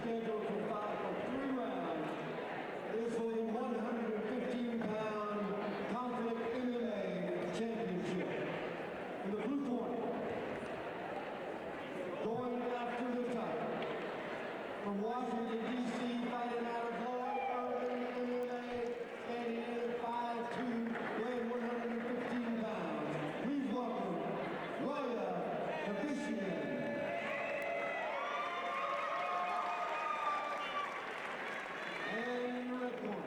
scheduled for 3 rounds is for the 115-pound Conflict MMA Championship. In the blue corner, going after the title, from Washington, D.C., fighting out of Roya, MMA, standing in at 5'2", weighing 115 pounds. Please welcome Roya, Darvishian. And in the red corner,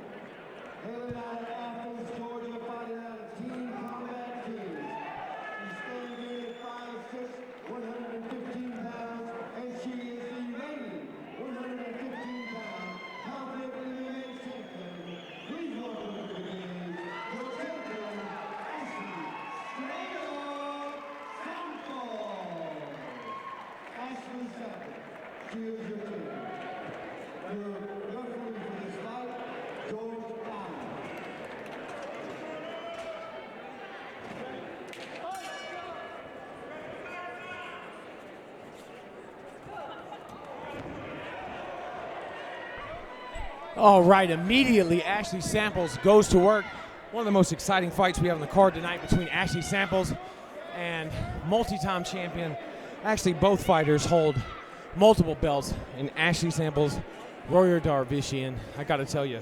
hailing out of Athens, Georgia, fighting out of Team Combat Kings. He's standing in at 5'6", 115 pounds, and she is the reigning 115-pound Conflict MMA champion. Please welcome to the games, your champion, Ashley Samples. Ashley Samples, she is your champion. Your referee for this fight, George Allen. All right, immediately Ashley Samples goes to work. One of the most exciting fights we have on the card tonight between Ashley Samples and multi-time champion. Actually, both fighters hold multiple belts, and Ashley Samples, Roya Darvishian. I got to tell you,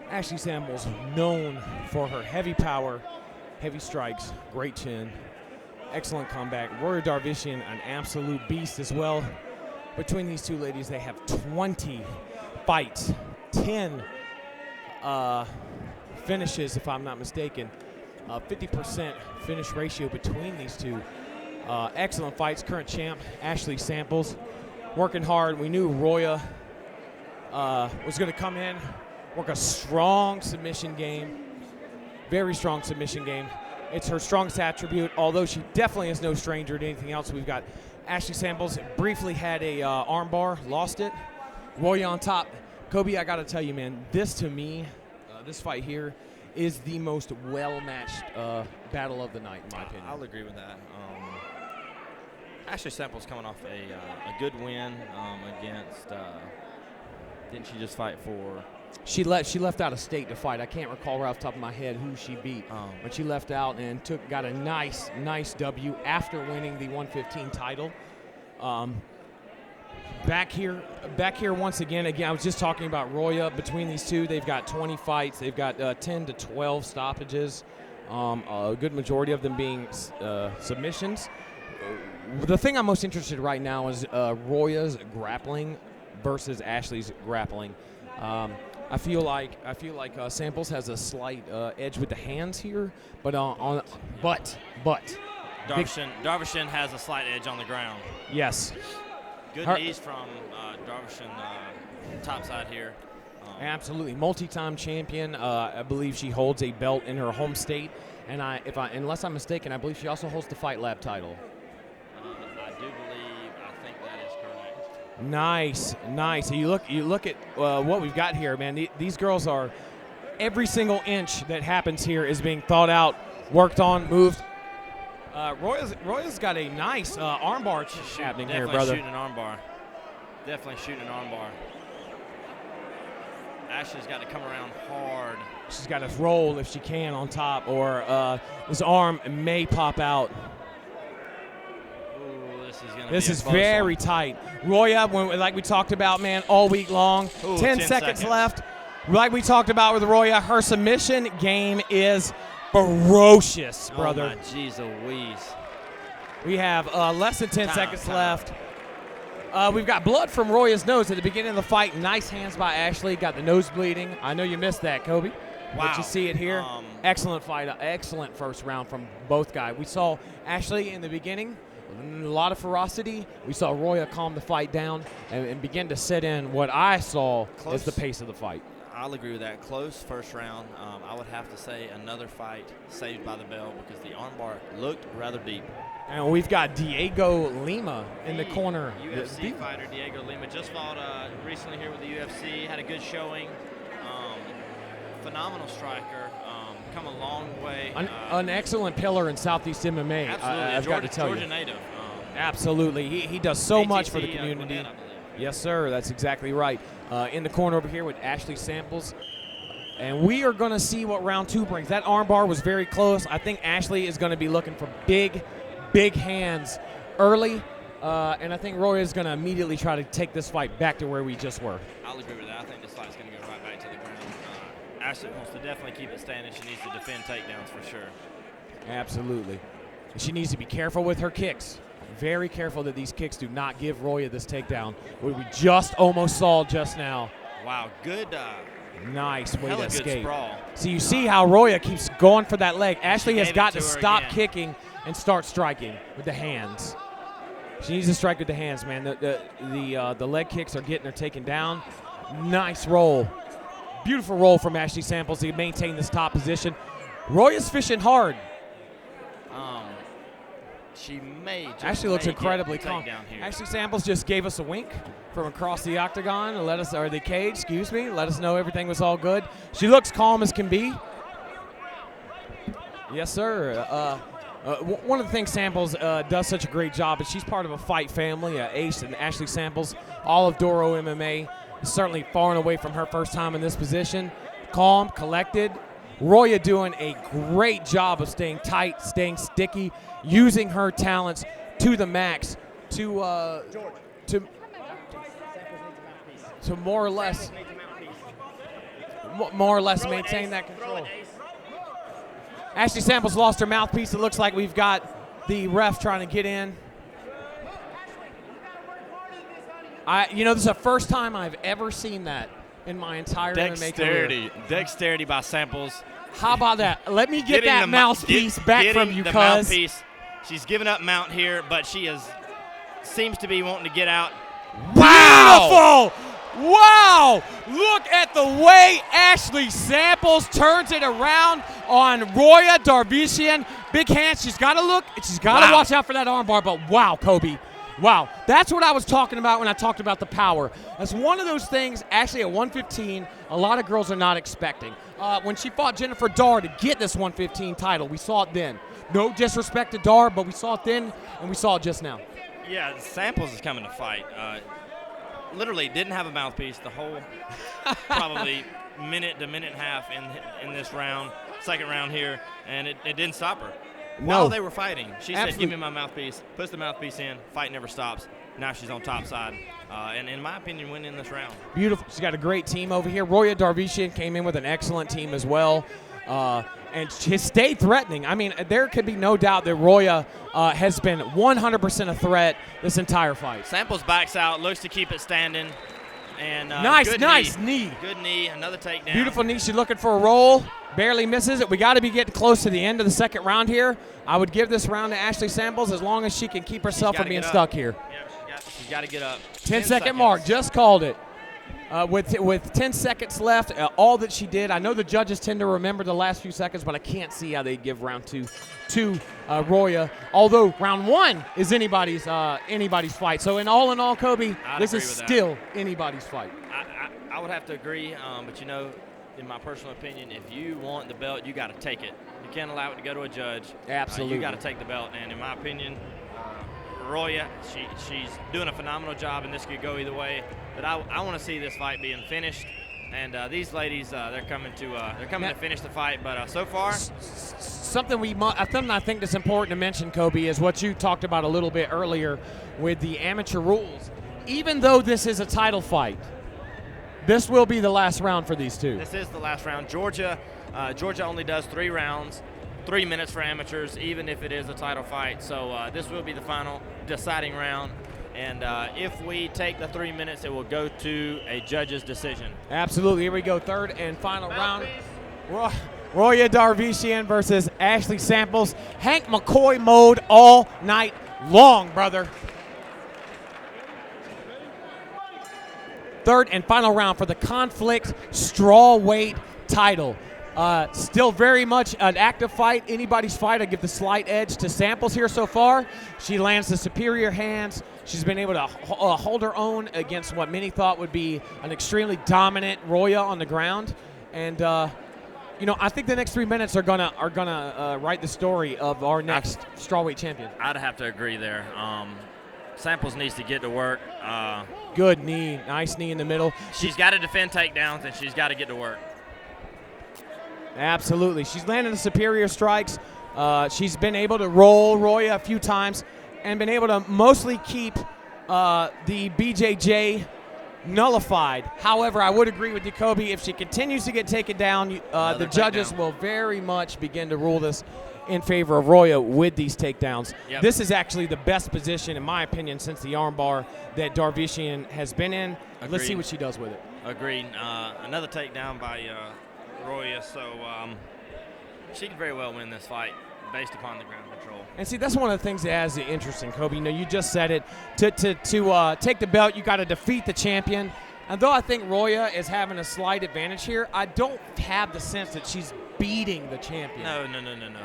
Ashley Samples known for her heavy power, heavy strikes, great chin, excellent comeback. Roya Darvishian, an absolute beast as well. Between these two ladies, they have 20 fights, 10 finishes, if I'm not mistaken. 50% finish ratio between these two. Excellent fights. Current champ, Ashley Samples, working hard. We knew Roya was going to come in, work a strong submission game, very strong submission game. It's her strongest attribute, although she definitely is no stranger to anything else. We've got Ashley Samples briefly had a armbar, lost it. Roya on top. Kobe, I got to tell you, man, this to me, this fight here, is the most well-matched battle of the night, in my opinion. I'll agree with that. Ashley Samples coming off a good win against, didn't she just fight for? She left out of state to fight. I can't recall right off the top of my head who she beat, but she left out and got a nice W after winning the 115 title. Back here once again. I was just talking about Roya. Between these two, they've got 20 fights. They've got 10 to 12 stoppages. A good majority of them being submissions. The thing I'm most interested in right now is Roya's grappling versus Ashley's grappling. I feel like Samples has a slight edge with the hands here, but Darvishian has a slight edge on the ground. Yes. Good knees from Darvishian top side here. Absolutely, multi-time champion. I believe she holds a belt in her home state, and unless I'm mistaken, I believe she also holds the Fight Lab title. I think that is correct. Nice. You look at what we've got here, man. These girls are, every single inch that happens here is being thought out, worked on, moved. Roya's got a nice armbar happening here, brother. Definitely shooting an armbar. Ashley's got to come around hard. She's got to roll if she can on top, or this arm may pop out. Ooh, this is very tight. Roya, like we talked about, man, all week long. Ooh, 10 seconds left. Like we talked about with Roya, her submission game is ferocious, brother. Oh, my jeez Louise. We have less than 10 seconds left. We've got blood from Roya's nose at the beginning of the fight. Nice hands by Ashley. Got the nose bleeding. I know you missed that, Kobe. Wow. But you see it here. Excellent fight. Excellent first round from both guys. We saw Ashley in the beginning, a lot of ferocity. We saw Roya calm the fight down and begin to set in what I saw as the pace of the fight. I'll agree with that. Close first round. I would have to say another fight saved by the bell because the armbar looked rather deep. And we've got Diego Lima in the corner. UFC fighter Diego Lima just fought recently here with the UFC. Had a good showing. Phenomenal striker. Come a long way. An excellent pillar in Southeast MMA. Absolutely. I've got to tell Georgia you. native. Absolutely. He does so much for the community. Yes, sir. That's exactly right. In the corner over here with Ashley Samples. And we are going to see what round 2 brings. That armbar was very close. I think Ashley is going to be looking for big, big hands early. And I think Roya is going to immediately try to take this fight back to where we just were. I'll agree with that. I think this fight's going to go right back to the ground. Ashley wants to definitely keep it standing. She needs to defend takedowns for sure. Absolutely. And she needs to be careful with her kicks. Very careful that these kicks do not give Roya this takedown, what we just almost saw just now. Wow, good. Nice way to escape. Sprawl. So you see how Roya keeps going for that leg. Ashley has got to stop again. kicking and start striking with the hands. She needs to strike with the hands, man. The leg kicks are getting her taken down. Nice roll. Beautiful roll from Ashley Samples to maintain this top position. Roya's fishing hard. She may just Ashley looks incredibly calm. down here. Ashley Samples just gave us a wink from across the octagon and or the cage, excuse me, let us know everything was all good. She looks calm as can be. Yes, sir. One of the things Samples does such a great job is she's part of a fight family. Ace and Ashley Samples, all of Doro MMA, certainly far and away from her first time in this position. Calm, collected. Roya doing a great job of staying tight, staying sticky, using her talents to the max to more or less maintain that control. Ashley Samples lost her mouthpiece. It looks like we've got the ref trying to get in. This is the first time I've ever seen that in my entire MMA career. Dexterity by Samples. How about that? Let me get that mouthpiece back from you, cuz. She's giving up mount here, but she seems to be wanting to get out. Wow! Beautiful! Wow! Look at the way Ashley Samples turns it around on Roya Darvishian. Big hands. She's got to look. She's got to watch out for that armbar. But wow, Kobe. Wow, that's what I was talking about when I talked about the power. That's one of those things, actually at 115, a lot of girls are not expecting. When she fought Jennifer Dar to get this 115 title, we saw it then. No disrespect to Dar, but we saw it then, and we saw it just now. Yeah, Samples is coming to fight. Literally didn't have a mouthpiece the whole probably minute to minute and a half in this round, second round here, and it didn't stop her. While they were fighting, she said, give me my mouthpiece, puts the mouthpiece in, fight never stops. Now she's on top side, and in my opinion, winning this round. Beautiful. She's got a great team over here. Roya Darvishian came in with an excellent team as well, and she stayed threatening. I mean, there could be no doubt that Roya has been 100% a threat this entire fight. Samples backs out, looks to keep it standing. And nice knee. Good knee, another takedown. Beautiful knee. She's looking for a roll. Barely misses it. We got to be getting close to the end of the second round here. I would give this round to Ashley Samples as long as she can keep herself from being stuck here. Yeah, she's got to get up. 10-second mark. Just called it. With 10 seconds left, all that she did, I know the judges tend to remember the last few seconds, but I can't see how they give round 2 to Roya. Although round 1 is anybody's fight. So in all, Kobe, this is still anybody's fight. I would have to agree, but in my personal opinion, if you want the belt, you got to take it. You can't allow it to go to a judge. Absolutely. You got to take the belt, and in my opinion, Roya, she's doing a phenomenal job, and this could go either way. But I want to see this fight being finished. And these ladies, they're coming to finish the fight. But so far, something I think that's important to mention, Kobe, is what you talked about a little bit earlier with the amateur rules. Even though this is a title fight, this will be the last round for these two. This is the last round. Georgia only does 3 rounds, 3 minutes for amateurs, even if it is a title fight. So this will be the final deciding round. And if we take the 3 minutes, it will go to a judge's decision. Absolutely. Here we go. Third and final round. Roya Darvishian versus Ashley Samples. Hank McCoy mode all night long, brother. Third and final round for the Conflict strawweight title. Still very much an active fight. Anybody's fight. I give the slight edge to Samples here so far. She lands the superior hands. She's been able to hold her own against what many thought would be an extremely dominant Roya on the ground. And I think the next 3 minutes are gonna write the story of our next strawweight champion. I'd have to agree there. Samples needs to get to work. Good knee. Nice knee in the middle. She's got to defend takedowns, and she's got to get to work. Absolutely. She's landed the superior strikes. She's been able to roll Roya a few times and been able to mostly keep the BJJ nullified. However, I would agree with Jacoby. If she continues to get taken down, the judges will very much begin to rule this in favor of Roya with these takedowns. Yep. This is actually the best position, in my opinion, since the armbar that Darvishian has been in. Agreed. Let's see what she does with it. Agreed. Another takedown by Roya, so she could very well win this fight based upon the ground control. And see, that's one of the things that has it interesting, Kobe. You know, you just said it. To take the belt, you got to defeat the champion. And though I think Roya is having a slight advantage here, I don't have the sense that she's beating the champion. No.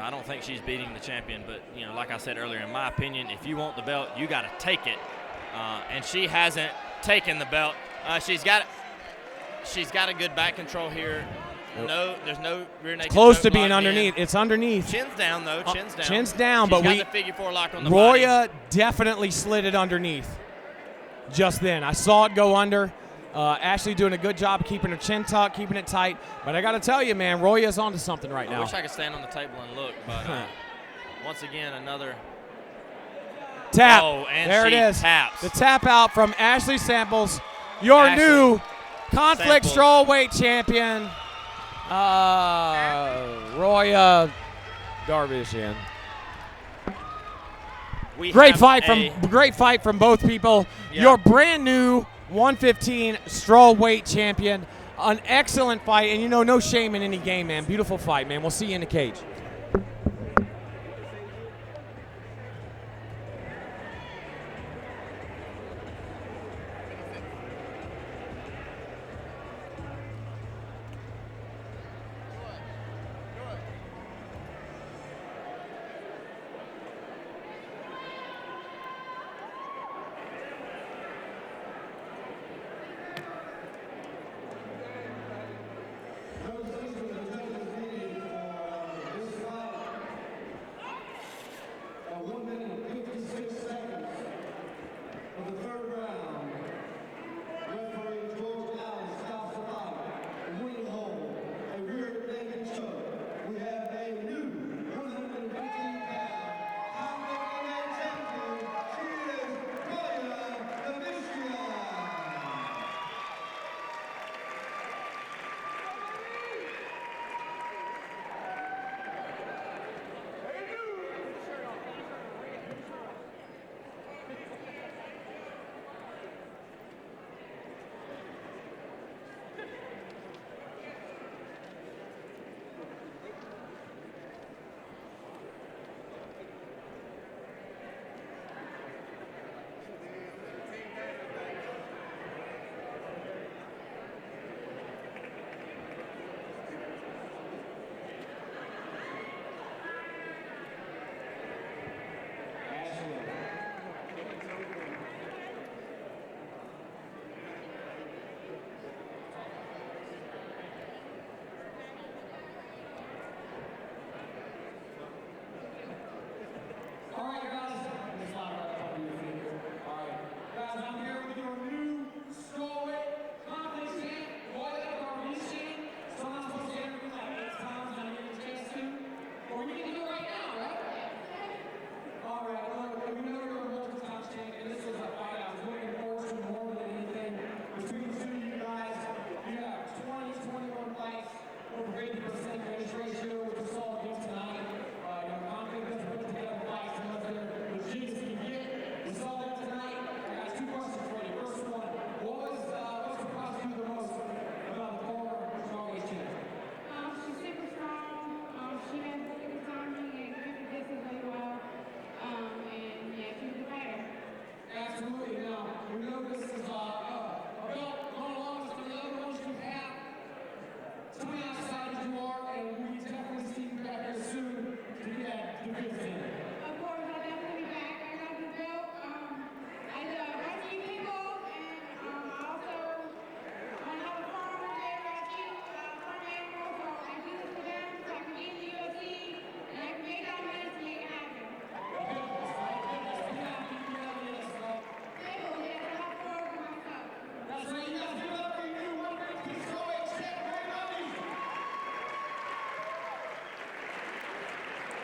I don't think she's beating the champion. But, you know, like I said earlier, in my opinion, if you want the belt, you got to take it. And she hasn't taken the belt. She's got a good back control here. No, there's no rear naked Close choke to being locked underneath. in. It's underneath. Chin's down, though. Chin's down. Chin's down, She's but got the figure four lock on the Roya body. definitely slid it underneath just then. I saw it go under. Ashley doing a good job keeping her chin tucked, keeping it tight. But I got to tell you, man, Roya's onto something right now. I wish I could stand on the table and look, but once again, another tap. Oh, and there she it is. taps. The tap out from Ashley Samples, your Ashley new conflict Samples. strawweight champion, Roya Darvishian. Great fight from both people. Yeah. Your brand new 115 strawweight champion. An excellent fight, and you know, no shame in any game, man. Beautiful fight, man. We'll see you in the cage.